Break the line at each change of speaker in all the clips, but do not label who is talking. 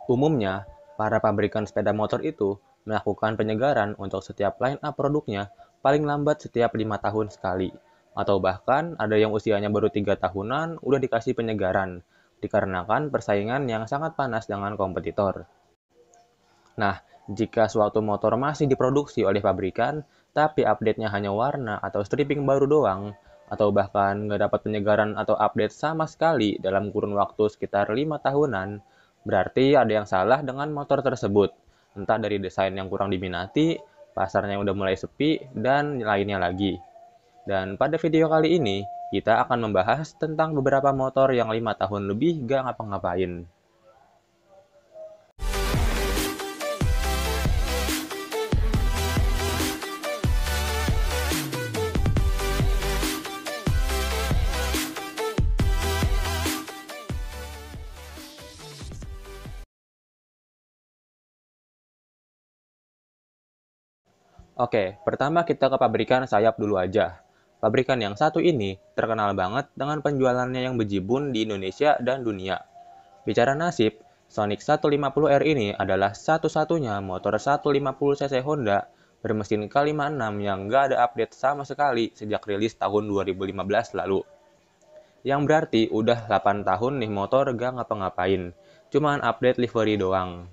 Umumnya, para pabrikan sepeda motor itu melakukan penyegaran untuk setiap line up produknya paling lambat setiap 5 tahun sekali. Atau bahkan ada yang usianya baru 3 tahunan udah dikasih penyegaran, dikarenakan persaingan yang sangat panas dengan kompetitor. Nah, jika suatu motor masih diproduksi oleh pabrikan, tapi update-nya hanya warna atau stripping baru doang, atau bahkan nggak dapat penyegaran atau update sama sekali dalam kurun waktu sekitar 5 tahunan, berarti ada yang salah dengan motor tersebut. Entah dari desain yang kurang diminati, pasarnya yang udah mulai sepi, dan lainnya lagi. Dan pada video kali ini, kita akan membahas tentang beberapa motor yang 5 tahun lebih gak ngapa-ngapain. Oke, pertama kita ke pabrikan sayap dulu aja. Pabrikan yang satu ini terkenal banget dengan penjualannya yang bejibun di Indonesia dan dunia. Bicara nasib, Sonic 150R ini adalah satu-satunya motor 150cc Honda bermesin K56 yang nggak ada update sama sekali sejak rilis tahun 2015 lalu. Yang berarti udah 8 tahun nih motor gak ngapa-ngapain, cuman update livery doang.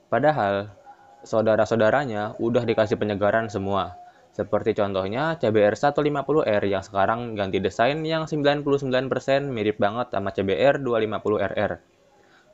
Padahal, saudara-saudaranya udah dikasih penyegaran semua. Seperti contohnya CBR 150R yang sekarang ganti desain yang 99% mirip banget sama CBR 250RR.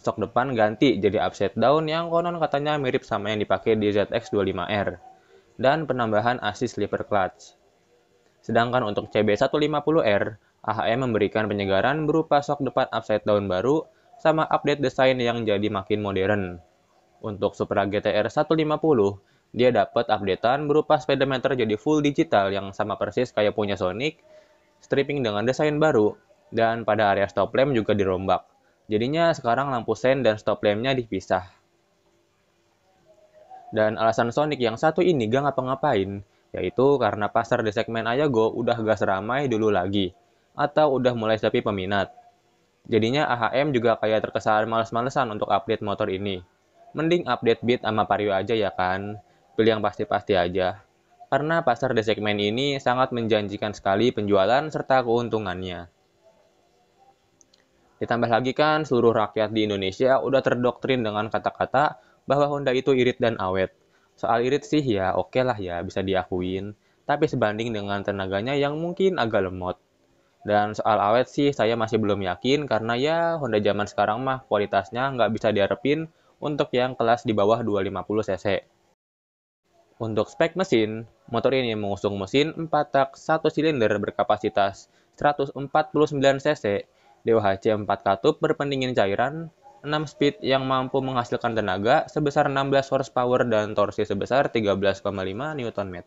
Stok depan ganti jadi upside down yang konon katanya mirip sama yang dipakai di ZX25R. Dan penambahan assist lever clutch. Sedangkan untuk CB150R, AHM memberikan penyegaran berupa sok depan upside down baru sama update desain yang jadi makin modern. Untuk Supra GTR 150, dia dapat updatean berupa speedometer jadi full digital yang sama persis kayak punya Sonic, stripping dengan desain baru, dan pada area stop lamp juga dirombak. Jadinya sekarang lampu sen dan stop lampnya dipisah. Dan alasan Sonic yang satu ini gak ngapa-ngapain, yaitu karena pasar di segmen Ayago udah gak seramai dulu lagi, atau udah mulai sepi peminat. Jadinya AHM juga kayak terkesan males-malesan untuk update motor ini. Mending update Beat sama Vario aja ya kan, pilih yang pasti-pasti aja. Karena pasar di segmen ini sangat menjanjikan sekali penjualan serta keuntungannya. Ditambah lagi kan seluruh rakyat di Indonesia udah terdoktrin dengan kata-kata bahwa Honda itu irit dan awet. Soal irit sih ya oke lah ya bisa diakuin, tapi sebanding dengan tenaganya yang mungkin agak lemot. Dan soal awet sih saya masih belum yakin karena ya Honda zaman sekarang mah kualitasnya nggak bisa diharapin untuk yang kelas di bawah 250cc. Untuk spek mesin, motor ini mengusung mesin 4 tak 1 silinder berkapasitas 149cc, DOHC 4 katup berpendingin cairan, 6 speed yang mampu menghasilkan tenaga sebesar 16 horsepower dan torsi sebesar 13,5 Nm.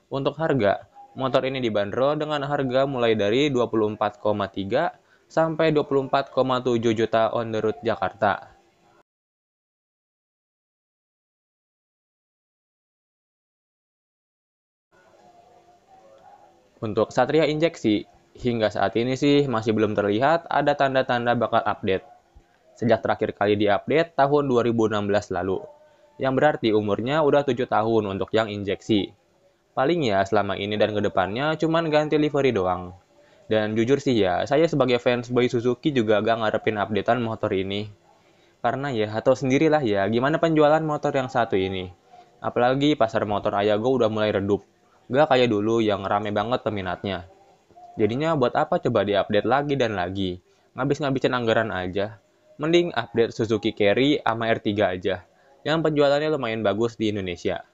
Untuk harga, motor ini dibanderol dengan harga mulai dari 24,3 sampai 24,7 juta on the road Jakarta. Untuk Satria Injeksi, hingga saat ini sih masih belum terlihat ada tanda-tanda bakal update. Sejak terakhir kali diupdate tahun 2016 lalu, yang berarti umurnya udah 7 tahun untuk yang injeksi. Paling ya selama ini dan kedepannya cuman ganti livery doang. Dan jujur sih ya, saya sebagai fans boy Suzuki juga gak ngarepin updatean motor ini. Karena ya, atau sendirilah ya, gimana penjualan motor yang satu ini. Apalagi pasar motor Ayago udah mulai redup. Gak kayak dulu yang rame banget peminatnya. Jadinya buat apa coba diupdate lagi dan lagi? Ngabis-ngabisin anggaran aja. Mending update Suzuki Carry sama R3 aja. Yang penjualannya lumayan bagus di Indonesia.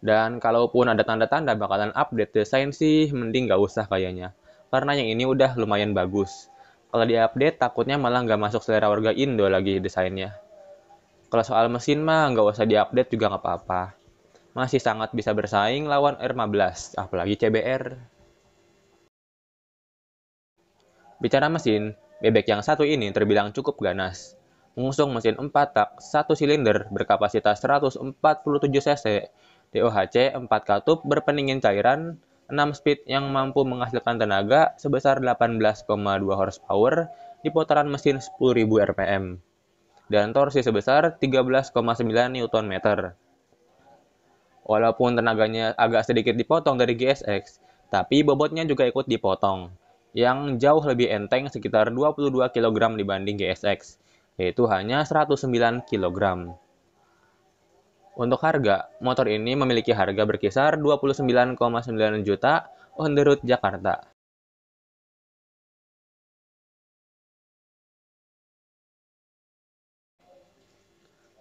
Dan kalaupun ada tanda-tanda bakalan update desain sih, mending gak usah kayaknya. Karena yang ini udah lumayan bagus. Kalau diupdate takutnya malah nggak masuk selera warga Indo lagi desainnya. Kalau soal mesin mah nggak usah diupdate juga nggak apa-apa. Masih sangat bisa bersaing lawan R15, apalagi CBR. Bicara mesin, bebek yang satu ini terbilang cukup ganas. Mengusung mesin 4 tak 1 silinder berkapasitas 147cc, DOHC 4 katup berpendingin cairan, 6 speed yang mampu menghasilkan tenaga sebesar 18,2 horsepower, di putaran mesin 10.000 rpm dan torsi sebesar 13,9 Nm. Walaupun tenaganya agak sedikit dipotong dari GSX, tapi bobotnya juga ikut dipotong, yang jauh lebih enteng sekitar 22 kg dibanding GSX, yaitu hanya 109 kg. Untuk harga, motor ini memiliki harga berkisar 29,9 juta on the road Jakarta.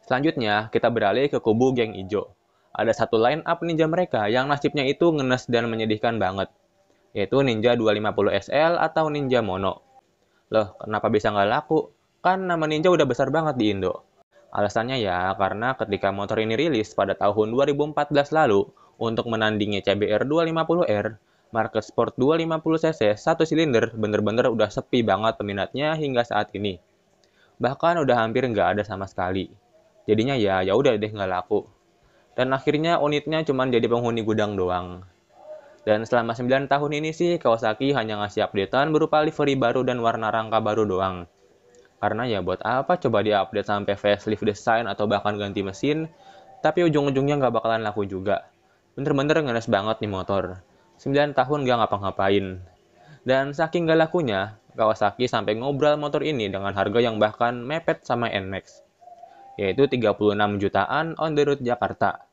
Selanjutnya, kita beralih ke kubu geng ijo. Ada satu line up ninja mereka yang nasibnya itu ngenes dan menyedihkan banget, yaitu Ninja 250 SL atau Ninja Mono. Loh, kenapa bisa nggak laku? Kan nama Ninja udah besar banget di Indo. Alasannya ya, karena ketika motor ini rilis pada tahun 2014 lalu, untuk menandingi CBR 250R, market sport 250cc 1 silinder bener-bener udah sepi banget peminatnya hingga saat ini. Bahkan udah hampir nggak ada sama sekali. Jadinya ya udah deh nggak laku. Dan akhirnya unitnya cuma jadi penghuni gudang doang. Dan selama 9 tahun ini sih Kawasaki hanya ngasih updatean berupa livery baru dan warna rangka baru doang. Karena ya buat apa coba di-update sampai facelift design atau bahkan ganti mesin, tapi ujung-ujungnya nggak bakalan laku juga. Bener-bener ngenes banget nih motor. 9 tahun nggak ngapa-ngapain. Dan saking nggak lakunya, Kawasaki sampai ngobrol motor ini dengan harga yang bahkan mepet sama NMAX, yaitu 36 jutaan on the road Jakarta.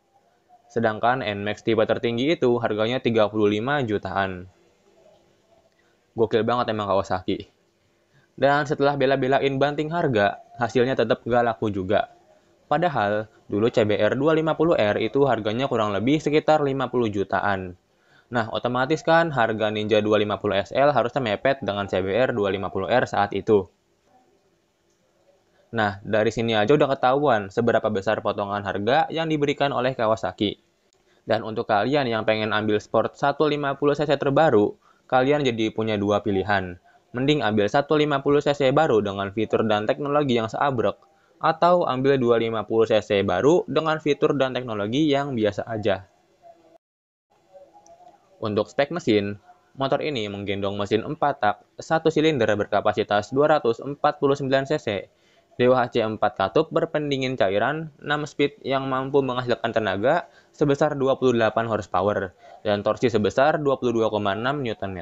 Sedangkan NMAX tipe tertinggi itu harganya 35 jutaan. Gokil banget emang Kawasaki. Dan setelah bela-belain banting harga, hasilnya tetap gak laku juga. Padahal, dulu CBR 250R itu harganya kurang lebih sekitar 50 jutaan. Nah, otomatis kan harga Ninja 250 SL harusnya mepet dengan CBR 250R saat itu. Nah, dari sini aja udah ketahuan seberapa besar potongan harga yang diberikan oleh Kawasaki. Dan untuk kalian yang pengen ambil sport 150cc terbaru, kalian jadi punya dua pilihan. Mending ambil 150cc baru dengan fitur dan teknologi yang seabrek, atau ambil 250cc baru dengan fitur dan teknologi yang biasa aja. Untuk spek mesin, motor ini menggendong mesin 4 tak, 1 silinder berkapasitas 249cc, DOHC 4 katup berpendingin cairan, 6 speed yang mampu menghasilkan tenaga sebesar 28 horsepower, dan torsi sebesar 22,6 Nm.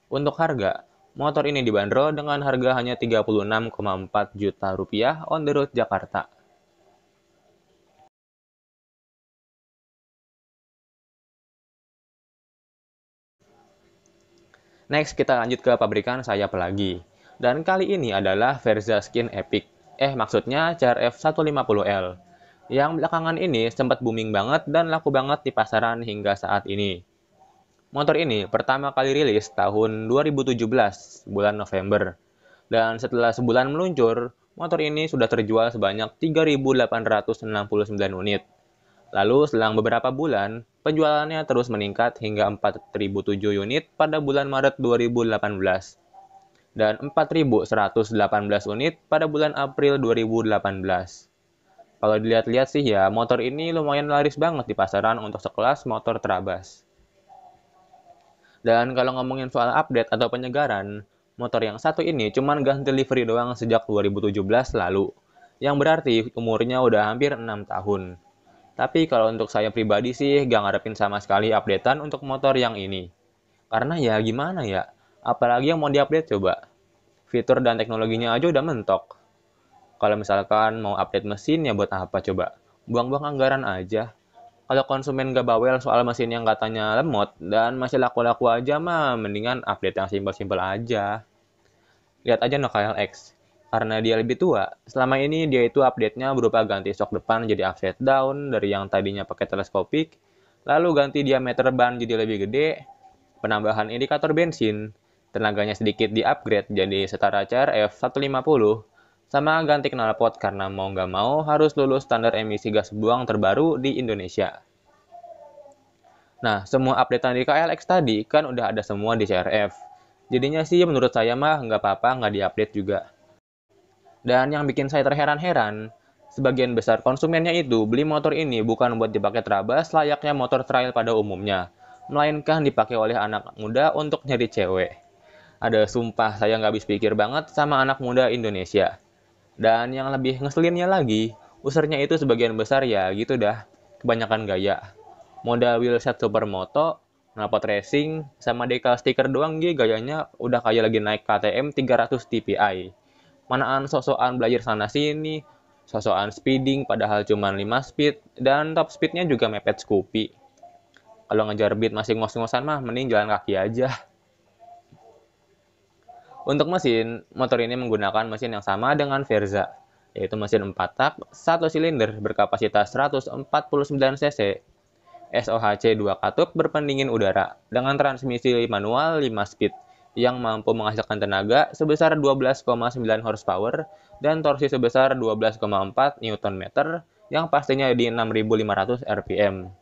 Untuk harga, motor ini dibanderol dengan harga hanya 36,4 juta rupiah on the road Jakarta. Next, kita lanjut ke pabrikan sayap lagi. Dan kali ini adalah Verza Skin Epic. Maksudnya CRF 150L. Yang belakangan ini sempat booming banget dan laku banget di pasaran hingga saat ini. Motor ini pertama kali rilis tahun 2017, bulan November. Dan setelah sebulan meluncur, motor ini sudah terjual sebanyak 3.869 unit. Lalu selang beberapa bulan, penjualannya terus meningkat hingga 4.007 unit pada bulan Maret 2018 dan 4.118 unit pada bulan April 2018. Kalau dilihat-lihat sih ya, motor ini lumayan laris banget di pasaran untuk sekelas motor terabas. Dan kalau ngomongin soal update atau penyegaran, motor yang satu ini cuman ganti livery doang sejak 2017 lalu, yang berarti umurnya udah hampir 6 tahun. Tapi kalau untuk saya pribadi sih gak ngarepin sama sekali updatean untuk motor yang ini. Karena ya gimana ya, apalagi yang mau diupdate coba. Fitur dan teknologinya aja udah mentok. Kalau misalkan mau update mesin ya buat apa coba? Buang-buang anggaran aja. Kalau konsumen gak bawel soal mesin yang katanya lemot dan masih laku-laku aja mah mendingan update yang simpel-simpel aja. Lihat aja no KLX. Karena dia lebih tua, selama ini dia itu update-nya berupa ganti shock depan jadi upside down dari yang tadinya pakai teleskopik, lalu ganti diameter ban jadi lebih gede, penambahan indikator bensin, tenaganya sedikit di-upgrade jadi setara CRF 150, sama ganti knalpot karena mau nggak mau harus lulus standar emisi gas buang terbaru di Indonesia. Nah, semua updatean di KLX tadi kan udah ada semua di CRF. Jadinya sih menurut saya mah nggak apa-apa nggak di-update juga. Dan yang bikin saya terheran-heran, sebagian besar konsumennya itu beli motor ini bukan buat dipakai terabas layaknya motor trail pada umumnya, melainkan dipakai oleh anak muda untuk nyari cewek. Ada sumpah saya nggak habis pikir banget sama anak muda Indonesia. Dan yang lebih ngeselinnya lagi, usernya itu sebagian besar ya gitu dah, kebanyakan gaya. Modal wheelset supermoto, knalpot racing, sama decal stiker doang gayanya udah kayak lagi naik KTM 300 Ti. Manaan sosokan belajar sana sini, sosokan speeding padahal cuma 5 speed, dan top speednya juga mepet Scoopy. Kalau ngejar beat masih ngos-ngosan mah mending jalan kaki aja. Untuk mesin, motor ini menggunakan mesin yang sama dengan Verza, yaitu mesin 4 tak, 1 silinder berkapasitas 149 cc, SOHC 2 katup berpendingin udara, dengan transmisi manual 5 speed, yang mampu menghasilkan tenaga sebesar 12,9 horsepower dan torsi sebesar 12,4 Nm, yang pastinya di 6.500 rpm.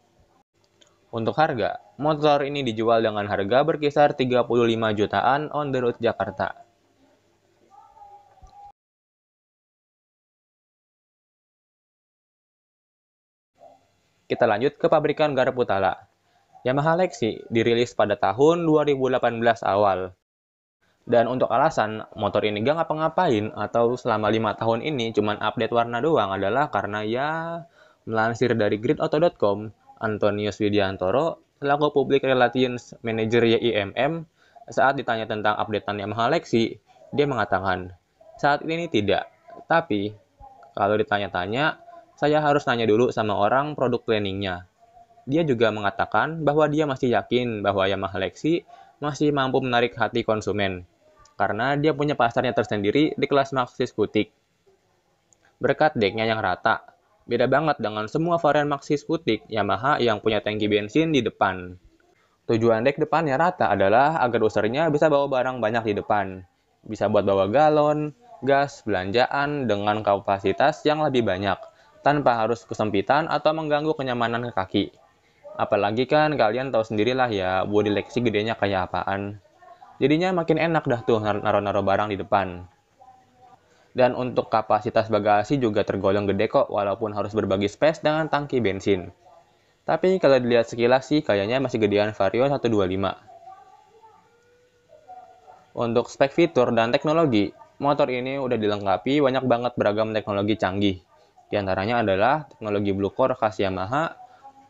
Untuk harga, motor ini dijual dengan harga berkisar 35 jutaan on the road Jakarta. Kita lanjut ke pabrikan garap Utala. Yamaha Lexi dirilis pada tahun 2018 awal. Dan untuk alasan motor ini gak ngapa-ngapain atau selama 5 tahun ini cuman update warna doang adalah karena ya melansir dari gridauto.com, Antonius Widiantoro selaku Public Relations Manager YIMM saat ditanya tentang updatean Yamaha Lexi, dia mengatakan, saat ini tidak, tapi kalau ditanya-tanya, saya harus nanya dulu sama orang produk planningnya. Dia juga mengatakan bahwa dia masih yakin bahwa Yamaha Lexi masih mampu menarik hati konsumen, karena dia punya pasarnya tersendiri di kelas Maxi Skutik. Berkat decknya yang rata, beda banget dengan semua varian Maxi Skutik Yamaha yang punya tangki bensin di depan. Tujuan deck depannya rata adalah agar usernya bisa bawa barang banyak di depan. Bisa buat bawa galon, gas, belanjaan dengan kapasitas yang lebih banyak, tanpa harus kesempitan atau mengganggu kenyamanan kaki. Apalagi kan kalian tahu sendirilah ya, bodi Lexi gedenya kayak apaan. Jadinya makin enak dah tuh naruh-naruh barang di depan. Dan untuk kapasitas bagasi juga tergolong gede kok, walaupun harus berbagi space dengan tangki bensin. Tapi kalau dilihat sekilas sih kayaknya masih gedean Vario 125. Untuk spek fitur dan teknologi, motor ini udah dilengkapi banyak banget beragam teknologi canggih. Di antaranya adalah teknologi Blue Core khas Yamaha,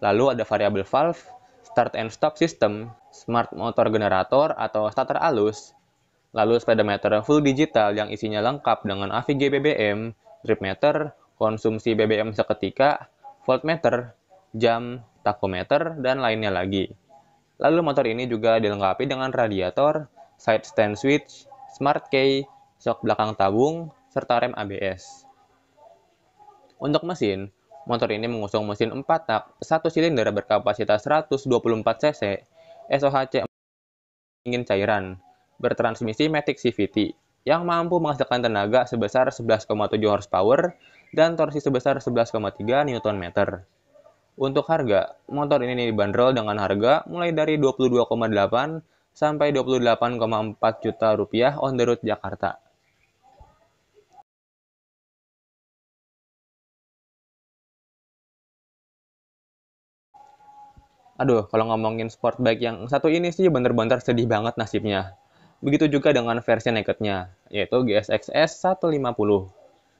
lalu ada variable valve, start and stop system, smart motor generator atau starter halus, lalu speedometer full digital yang isinya lengkap dengan AVG BBM, trip meter, konsumsi BBM seketika, voltmeter, jam, tachometer, dan lainnya lagi. Lalu motor ini juga dilengkapi dengan radiator, side stand switch, smart key, shock belakang tabung, serta rem ABS. Untuk mesin, motor ini mengusung mesin 4 tak, 1 silinder berkapasitas 124 cc, SOHC ingin cairan, bertransmisi Matic CVT, yang mampu menghasilkan tenaga sebesar 11,7 horsepower dan torsi sebesar 11,3 Nm. Untuk harga, motor ini dibanderol dengan harga mulai dari 22,8 sampai 28,4 juta rupiah on the road Jakarta. Aduh, kalau ngomongin sport bike yang satu ini sih bener-bener sedih banget nasibnya. Begitu juga dengan versi nakednya, yaitu GSX-S 150.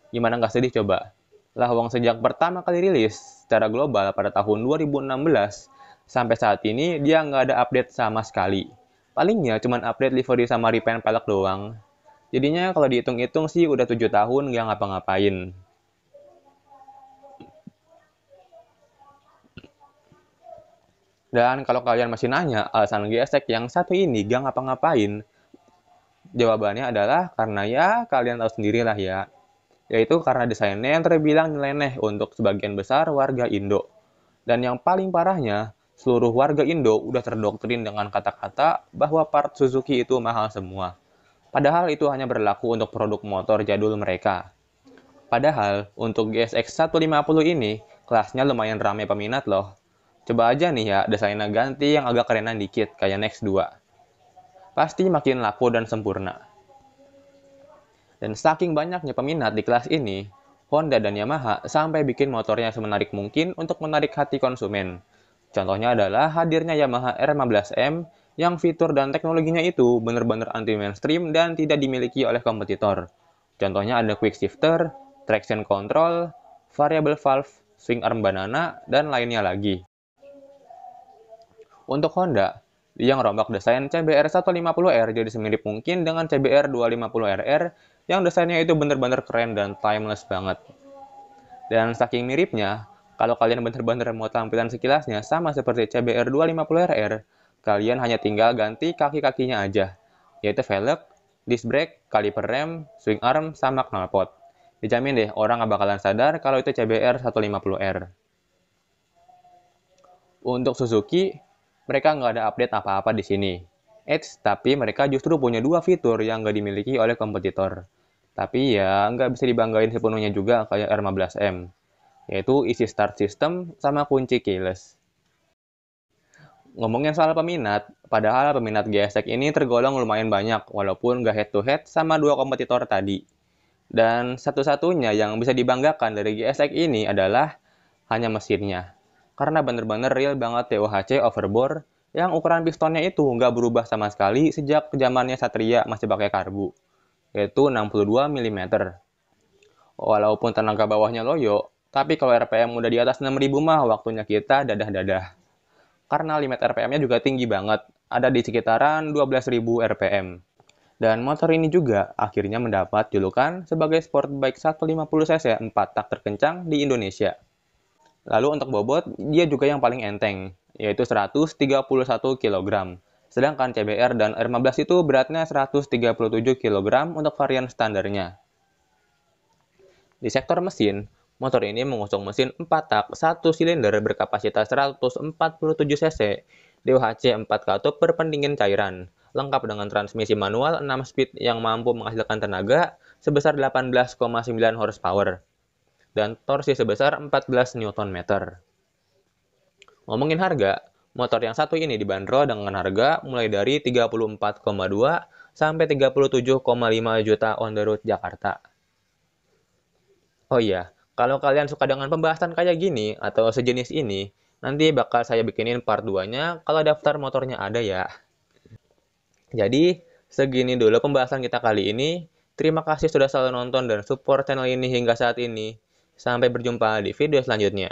Gimana nggak sedih coba? Lah wong sejak pertama kali rilis secara global pada tahun 2016, sampai saat ini dia nggak ada update sama sekali. Palingnya cuma update livery sama repaint pelek doang. Jadinya kalau dihitung-hitung sih udah 7 tahun nggak ngapa-ngapain. Dan kalau kalian masih nanya alasan GSX yang satu ini gak ngapa-ngapain, jawabannya adalah karena ya kalian tahu sendirilah ya. Yaitu karena desainnya yang terbilang nyeleneh untuk sebagian besar warga Indo. Dan yang paling parahnya, seluruh warga Indo udah terdoktrin dengan kata-kata bahwa part Suzuki itu mahal semua. Padahal itu hanya berlaku untuk produk motor jadul mereka. Padahal untuk GSX 150 ini, kelasnya lumayan ramai peminat loh. Coba aja nih ya, desainnya ganti yang agak kerenan dikit, kayak Next 2. Pasti makin laku dan sempurna. Dan saking banyaknya peminat di kelas ini, Honda dan Yamaha sampai bikin motornya semenarik mungkin untuk menarik hati konsumen. Contohnya adalah hadirnya Yamaha R15M yang fitur dan teknologinya itu benar-benar anti-mainstream dan tidak dimiliki oleh kompetitor. Contohnya ada quick shifter, traction control, variable valve, swing arm banana, dan lainnya lagi. Untuk Honda, dia ngerombak desain CBR 150R jadi semirip mungkin dengan CBR 250RR yang desainnya itu benar-benar keren dan timeless banget. Dan saking miripnya, kalau kalian benar-benar mau tampilan sekilasnya sama seperti CBR 250RR, kalian hanya tinggal ganti kaki-kakinya aja, yaitu velg, disc brake, kaliper rem, swing arm, sama knalpot. Dijamin deh, orang nggak bakalan sadar kalau itu CBR 150R. Untuk Suzuki, mereka nggak ada update apa-apa di sini. Tapi mereka justru punya dua fitur yang nggak dimiliki oleh kompetitor. Tapi ya, nggak bisa dibanggain sepenuhnya juga kayak R15M, yaitu easy start system sama kunci keyless. Ngomongin soal peminat, padahal peminat GSX ini tergolong lumayan banyak, walaupun nggak head-to-head sama dua kompetitor tadi. Dan satu-satunya yang bisa dibanggakan dari GSX ini adalah hanya mesinnya. Karena bener-bener real banget TOHC overbore, yang ukuran pistonnya itu nggak berubah sama sekali sejak zamannya Satria masih pakai karbu, yaitu 62 mm. Walaupun tenaga bawahnya loyo, tapi kalau RPM udah di atas 6000 mah waktunya kita dadah-dadah. Karena limit RPM-nya juga tinggi banget, ada di sekitaran 12.000 RPM. Dan motor ini juga akhirnya mendapat julukan sebagai sport bike 150cc 4 tak terkencang di Indonesia. Lalu untuk bobot, dia juga yang paling enteng, yaitu 131 kg. Sedangkan CBR dan R15 itu beratnya 137 kg untuk varian standarnya. Di sektor mesin, motor ini mengusung mesin 4 tak 1 silinder berkapasitas 147 cc, DOHC 4 katup berpendingin cairan, lengkap dengan transmisi manual 6 speed yang mampu menghasilkan tenaga sebesar 18,9 horsepower dan torsi sebesar 14 Nm. Ngomongin harga, motor yang satu ini dibanderol dengan harga mulai dari 34,2 sampai 37,5 juta on the road Jakarta. Oh iya, kalau kalian suka dengan pembahasan kayak gini atau sejenis ini, nanti bakal saya bikinin part 2-nya kalau daftar motornya ada ya. Jadi, segini dulu pembahasan kita kali ini. Terima kasih sudah selalu nonton dan support channel ini hingga saat ini. Sampai berjumpa di video selanjutnya.